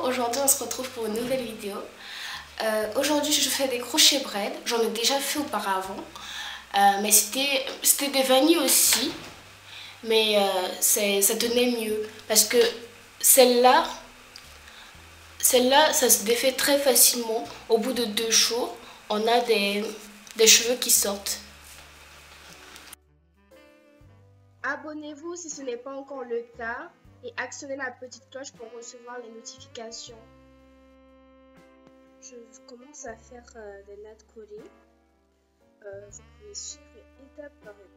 aujourd'hui on se retrouve pour une nouvelle vidéo. Aujourd'hui je fais des crochets braid, j'en ai déjà fait auparavant, mais c'était des vanilles aussi, mais ça tenait mieux parce que celle-là ça se défait très facilement. Au bout de 2 jours, on a des cheveux qui sortent. Abonnez-vous si ce n'est pas encore le cas et actionnez la petite cloche pour recevoir les notifications. Je commence à faire des nattes collées. Vous pouvez suivre étape par étape.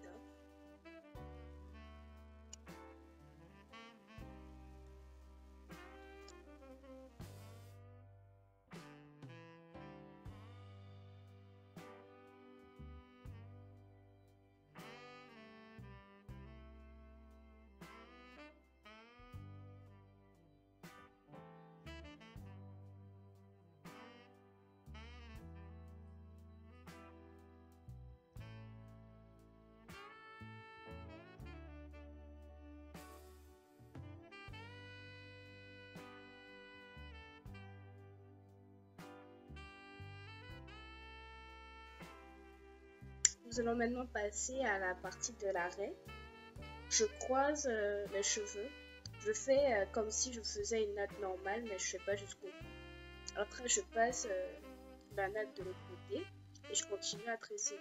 Nous allons maintenant passer à la partie de l'arrêt. Je croise les cheveux. Je fais comme si je faisais une natte normale, mais je ne fais pas jusqu'au bout. Après, je passe la natte de l'autre côté et je continue à tresser.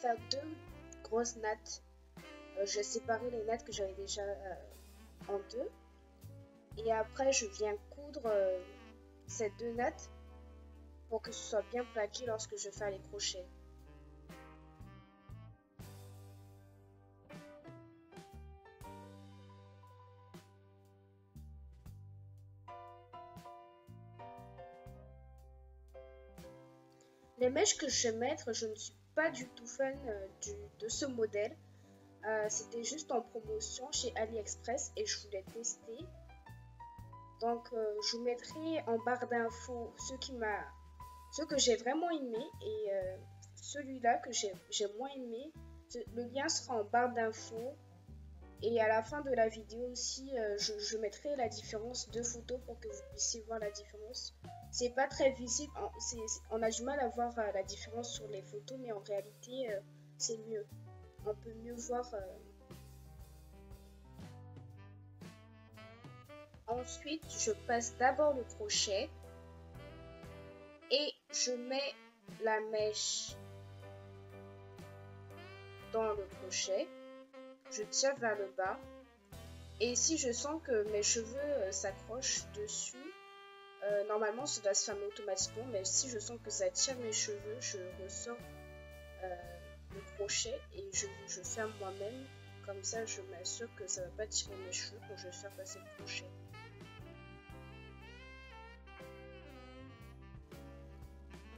Faire deux grosses nattes. Je vais séparer les nattes que j'avais déjà en deux. Et après, je viens coudre ces deux nattes pour que ce soit bien plaqué lorsque je fais les crochets. Les mèches que je vais mettre, je ne suis pas du tout fan de ce modèle. C'était juste en promotion chez AliExpress et je voulais tester. Donc je vous mettrai en barre d'infos ce que j'ai vraiment aimé et celui-là que j'ai moins aimé. Le lien sera en barre d'infos. Et à la fin de la vidéo aussi, je mettrai la différence de photos pour que vous puissiez voir la différence. C'est pas très visible, on a du mal à voir la différence sur les photos, mais en réalité, c'est mieux. On peut mieux voir. Ensuite, je passe d'abord le crochet et je mets la mèche dans le crochet. Je tire vers le bas et si je sens que mes cheveux s'accrochent dessus, normalement ça doit se fermer automatiquement, mais si je sens que ça tire mes cheveux, je ressors le crochet et je ferme moi-même. Comme ça je m'assure que ça ne va pas tirer mes cheveux quand je vais faire passer le crochet.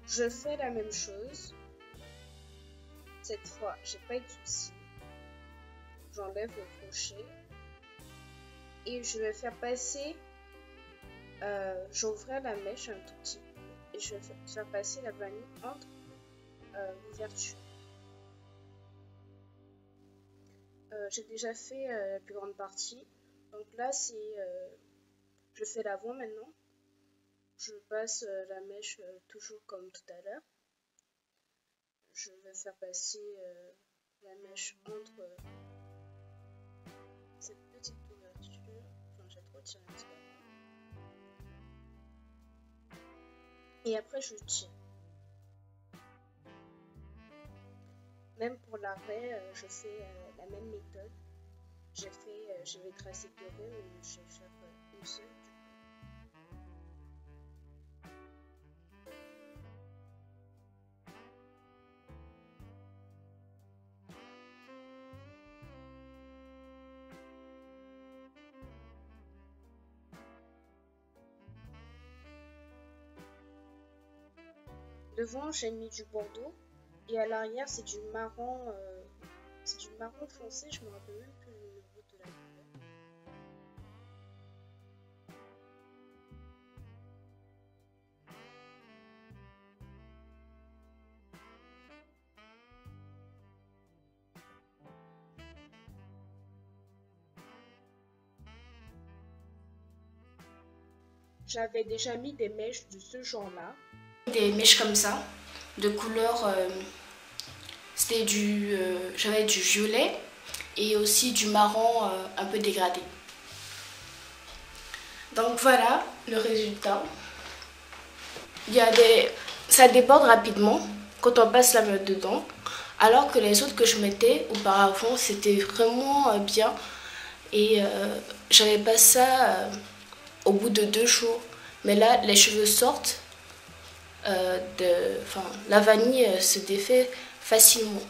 Je fais la même chose. Cette fois j'ai pas eu de soucis. J'enlève le crochet et je vais faire passer, j'ouvre la mèche un tout petit peu et je vais faire passer la vanille entre l'ouverture. J'ai déjà fait la plus grande partie, donc là je fais l'avant maintenant. Je passe la mèche toujours comme tout à l'heure. Je vais faire passer la mèche entre cette petite ouverture. Enfin, j'ai trop tiré un petit peu. Et après je tire. Même pour l'arrêt, je fais la même méthode. Je vais tracer 2 ronds, mais je vais faire une seule. Devant, j'ai mis du bordeaux. Et à l'arrière, c'est du marron foncé. Je me rappelle même plus le nom de la couleur. J'avais déjà mis des mèches de ce genre-là. Des mèches comme ça, de couleur, j'avais du violet et aussi du marron un peu dégradé. Donc voilà le résultat. Ça déborde rapidement quand on passe la main dedans, alors que les autres que je mettais auparavant, c'était vraiment bien. Et j'avais pas ça au bout de 2 jours. Mais là, les cheveux sortent, la vanille se défait facilement.